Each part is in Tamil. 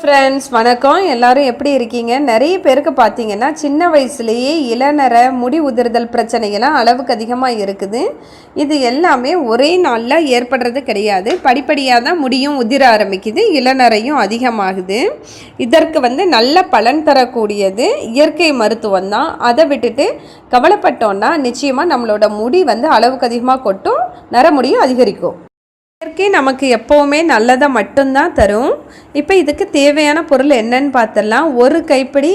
ஃப்ரெண்ட்ஸ் வணக்கம். எல்லாரும் எப்படி இருக்கீங்க? நிறைய பேருக்கு பார்த்தீங்கன்னா சின்ன வயசுலேயே இளநர முடி உதிர்தல் பிரச்சனைகள்லாம் அளவுக்கு அதிகமாக இருக்குது. இது எல்லாமே ஒரே நாளில் ஏற்படுறது கிடையாது. படிப்படியாக தான் முடியும் உதிர ஆரம்பிக்குது, இளநரையும் அதிகமாகுது. இதற்கு நல்ல பலன் தரக்கூடியது இயற்கை மருத்துவம் தான். அதை விட்டுட்டு கவலைப்பட்டோன்னா நிச்சயமாக நம்மளோட முடி அளவுக்கு அதிகமாக கொட்டும், நரமுடியும் அதிகரிக்கும். இயற்கை நமக்கு எப்போவுமே நல்லதை மட்டும்தான் தரும். இப்போ இதுக்கு தேவையான பொருள் என்னன்னு பார்த்தலாம். ஒரு கைப்பிடி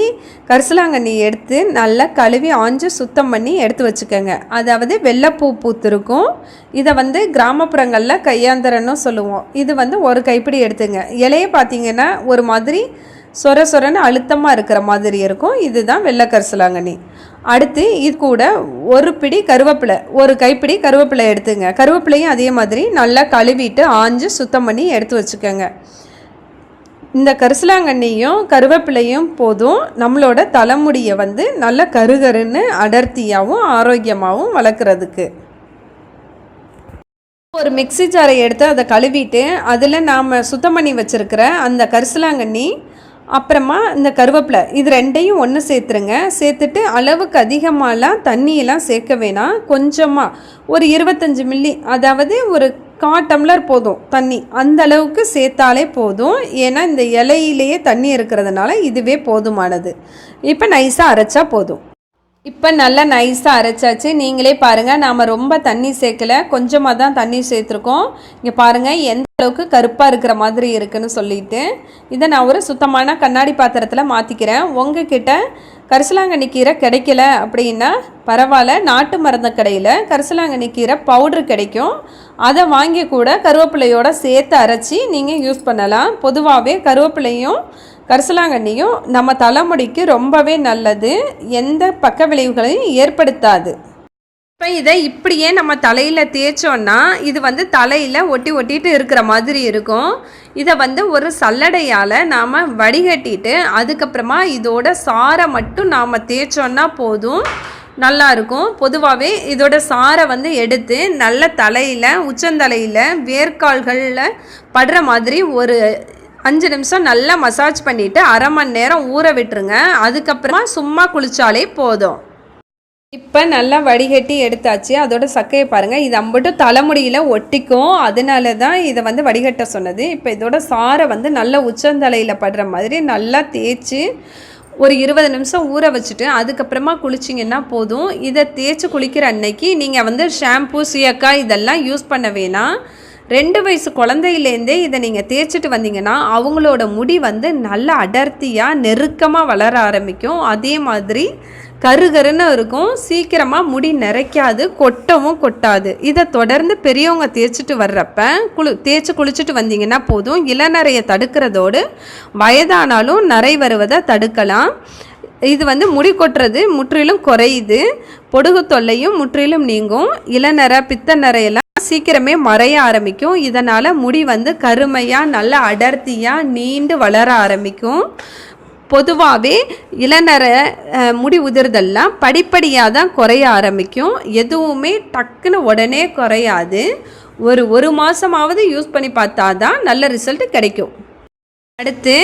கரிசலாங்கண்ணி எடுத்து நல்லா கழுவி ஆஞ்சு சுத்தம் பண்ணி எடுத்து வச்சுக்கோங்க. அதாவது வெள்ளைப்பூ பூத்திருக்கும். இதை கிராமப்புறங்களில் கையாந்தரன்னு சொல்லுவோம். இது ஒரு கைப்பிடி எடுத்துங்க. இலையை பார்த்தீங்கன்னா ஒரு மாதிரி சொர சொரன்னு அழுத்தமாக இருக்கிற மாதிரி இருக்கும். இதுதான் வெள்ளை கரிசலாங்கண்ணி. அடுத்து இது கூட ஒரு பிடி கருவேப்பிலை, ஒரு கைப்பிடி கருவேப்பிலை எடுத்துங்க. கருவேப்பிலையும் அதே மாதிரி நல்லா கழுவிட்டு ஆஞ்சு சுத்தம் பண்ணி எடுத்து வச்சுக்கோங்க. இந்த கரிசலாங்கண்ணியும் கருவேப்பிலையும் போதும் நம்மளோட தலைமுடியை நல்ல கருகருன்னு அடர்த்தியாகவும் ஆரோக்கியமாகவும் வளர்க்குறதுக்கு. ஒரு மிக்ஸி ஜாரை எடுத்து அதை கழுவிட்டு அதில் நாம் சுத்தம் பண்ணி வச்சுருக்கிற அந்த கரிசலாங்கண்ணி அப்புறமா இந்த கருவேப்பிலை இது ரெண்டையும் ஒன்று சேர்த்துருங்க. சேர்த்துட்டு அளவுக்கு அதிகமாகலாம் தண்ணியெல்லாம் சேர்க்க வேணாம். கொஞ்சமாக ஒரு 25 மில்லி, அதாவது ஒரு 1/4 டம்ளர் போதும் தண்ணி. அந்த அளவுக்கு சேர்த்தாலே போதும். ஏன்னா இந்த இலையிலேயே தண்ணி இருக்கிறதுனால இதுவே போதுமானது. இப்போ நைஸாக அரைச்சா போதும். இப்போ நல்லா நைஸாக அரைச்சாச்சு. நீங்களே பாருங்கள், நாம் ரொம்ப தண்ணி சேர்க்கலை, கொஞ்சமாக தான் தண்ணி சேர்த்துருக்கோம். இங்கே பாருங்கள் எந்த அளவுக்கு கருப்பாக இருக்கிற மாதிரி இருக்குதுன்னு சொல்லிட்டு இதை நான் ஒரு சுத்தமான கண்ணாடி பாத்திரத்தில் மாற்றிக்கிறேன். உங்ககிட்ட கரிசலாங்கண்ணி கீரை கிடைக்கல அப்படின்னா பரவாயில்ல, நாட்டு மருந்து கடையில் கரிசலாங்கண்ணி கீரை பவுட்ரு கிடைக்கும். அதை வாங்கி கூட கருவேப்பிலையோடு சேர்த்து அரைச்சி நீங்கள் யூஸ் பண்ணலாம். பொதுவாகவே கருவேப்பிலையும் கரிசலாங்கண்ணியும் நம்ம தலைமுடிக்கு ரொம்பவே நல்லது, எந்த பக்க விளைவுகளையும் ஏற்படுத்தாது. இப்போ இதை இப்படியே நம்ம தலையில் தேய்ச்சோன்னா இது தலையில் ஒட்டிட்டு இருக்கிற மாதிரி இருக்கும். இதை ஒரு சல்லடையால் நாம் வடிகட்டிட்டு அதுக்கப்புறமா இதோட சாரை மட்டும் நாம் தேய்ச்சோன்னா போதும், நல்லாயிருக்கும். பொதுவாகவே இதோட சாரை எடுத்து நல்ல தலையில் உச்சந்தலையில் வேர்க்கால்களில் படுற மாதிரி ஒரு 5 நிமிஷம் நல்லா மசாஜ் பண்ணிவிட்டு 1/2 மணி நேரம் ஊற விட்டுருங்க. அதுக்கப்புறமா சும்மா குளித்தாலே போதும். இப்போ நல்லா வடிகட்டி எடுத்தாச்சு. அதோட சக்கையை பாருங்கள், இது அம்பட்டும் தலைமுடியில் ஒட்டிக்கும். அதனால தான் இதை வடிகட்ட சொன்னது. இப்போ இதோட சாரை நல்ல உச்சந்தலையில் படுற மாதிரி நல்லா தேய்ச்சி ஒரு 20 நிமிஷம் ஊற வச்சுட்டு அதுக்கப்புறமா குளிச்சிங்கன்னா போதும். இதை தேய்ச்சி குளிக்கிற அன்னைக்கு நீங்கள் ஷாம்பு சீயக்காய் இதெல்லாம் யூஸ் பண்ண வேணாம். 2 வயசு குழந்தையிலேருந்தே இதை நீங்கள் தேய்ச்சிட்டு வந்தீங்கன்னா அவங்களோட முடி நல்லா அடர்த்தியாக நெருக்கமாக வளர ஆரம்பிக்கும். அதே மாதிரி கருகருன்னு இருக்கும். சீக்கிரமாக முடி நிறைக்காது, கொட்டவும் கொட்டாது. இதை தொடர்ந்து பெரியவங்க தேய்ச்சிட்டு வர்றப்ப தேய்ச்சி குளிச்சுட்டு வந்தீங்கன்னா போதும். இளநரையை தடுக்கிறதோடு வயதானாலும் நரை வருவதை தடுக்கலாம். இது முடி கொட்டுறது முற்றிலும் குறையுது. பொடுகு தொல்லையும் முற்றிலும் நீங்கும். இளநரை பித்த நரையெல்லாம் சீக்கிரமே மறைய ஆரம்பிக்கும். இதனால் முடி கருமையாக நல்ல அடர்த்தியாக நீண்டு வளர ஆரம்பிக்கும். பொதுவாகவே இளநர முடி உதிர்தெல்லாம் படிப்படியாக தான் குறைய ஆரம்பிக்கும். எதுவுமே டக்குன்னு உடனே குறையாது. ஒரு மாதமாவது யூஸ் பண்ணி பார்த்தா தான் நல்ல ரிசல்ட் கிடைக்கும். அடுத்து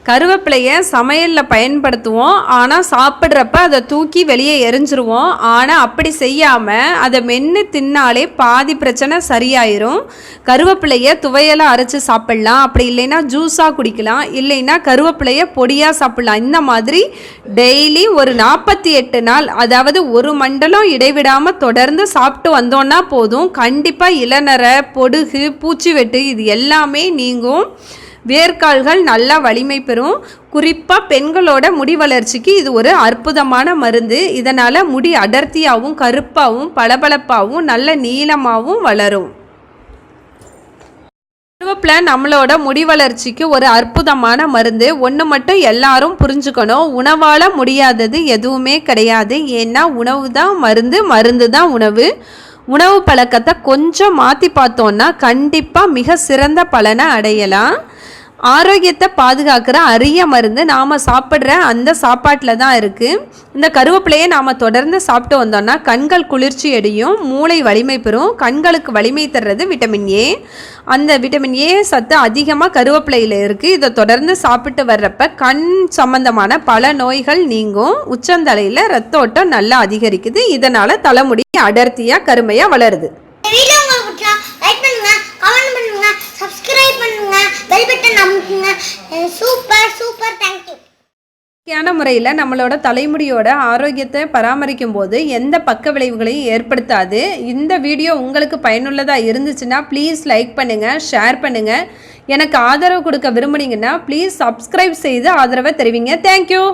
கருவேப்பிலையை சமையலில் பயன்படுத்துவோம். ஆனால் சாப்பிட்றப்ப அதை தூக்கி வெளியே எரிஞ்சிருவோம். ஆனால் அப்படி செய்யாமல் அதை மென்று தின்னாலே பாதி பிரச்சனை சரியாயிரும். கருவேப்பிலையை துவையலாக அரைச்சி சாப்பிட்லாம், அப்படி இல்லைன்னா ஜூஸாக குடிக்கலாம், இல்லைன்னா கருவேப்பிலையை பொடியாக சாப்பிட்லாம். இந்த மாதிரி டெய்லி ஒரு 48 நாள், அதாவது ஒரு மண்டலம் இடைவிடாமல் தொடர்ந்து சாப்பிட்டு வந்தோன்னா போதும். கண்டிப்பாக இளநரை, பொடுகு, பூச்சி வெட்டு இது எல்லாமே நீங்கும். வேர்க்கால்கள் நல்லா வலிமை பெறும். குறிப்பாக பெண்களோட முடி வளர்ச்சிக்கு இது ஒரு அற்புதமான மருந்து. இதனால் முடி அடர்த்தியாகவும் கருப்பாகவும் பளபளப்பாகவும் நல்ல நீளமாகவும் வளரும். கருவேப்பிலை நம்மளோட முடி வளர்ச்சிக்கு ஒரு அற்புதமான மருந்து. ஒன்று மட்டும் எல்லாரும் புரிஞ்சுக்கணும், உணவால் முடியாதது எதுவுமே கிடையாது. ஏன்னா உணவு தான் மருந்து, மருந்து தான் உணவு. உணவு பழக்கத்தை கொஞ்சம் மாற்றி பார்த்தோன்னா கண்டிப்பாக மிக சிறந்த பலனை அடையலாம். ஆரோக்கியத்தை பாதுகாக்கிற அரிய மருந்து நாம் சாப்பிட்ற அந்த சாப்பாட்டில் தான் இருக்குது. இந்த கருவேப்பிலையை நாம் தொடர்ந்து சாப்பிட்டு வந்தோம்னா கண்கள் குளிர்ச்சி அடையும், மூளை வலிமை பெறும். கண்களுக்கு வலிமை தர்றது விட்டமின் ஏ. அந்த விட்டமின் ஏ சத்து அதிகமாக கருவேப்பிலையில் இருக்குது. இதை தொடர்ந்து சாப்பிட்டு வர்றப்ப கண் சம்பந்தமான பல நோய்கள் நீங்கும். உச்சந்தலையில் ரத்த ஓட்டம் நல்லா அதிகரிக்குது. இதனால் தலைமுடி அடர்த்தியாக கருமையாக வளருது. இயற்கையான முறையில் நம்மளோட தலைமுடியோட ஆரோக்கியத்தை பராமரிக்கும் போது எந்த பக்க விளைவுகளையும் ஏற்படுத்தாது. இந்த வீடியோ உங்களுக்கு பயனுள்ளதாக இருந்துச்சுன்னா ப்ளீஸ் லைக் பண்ணுங்கள், ஷேர் பண்ணுங்கள். எனக்கு ஆதரவு கொடுக்க விரும்புனீங்கன்னா ப்ளீஸ் சப்ஸ்கிரைப் செய்து ஆதரவை தெரிவிங்க. தேங்க்யூ.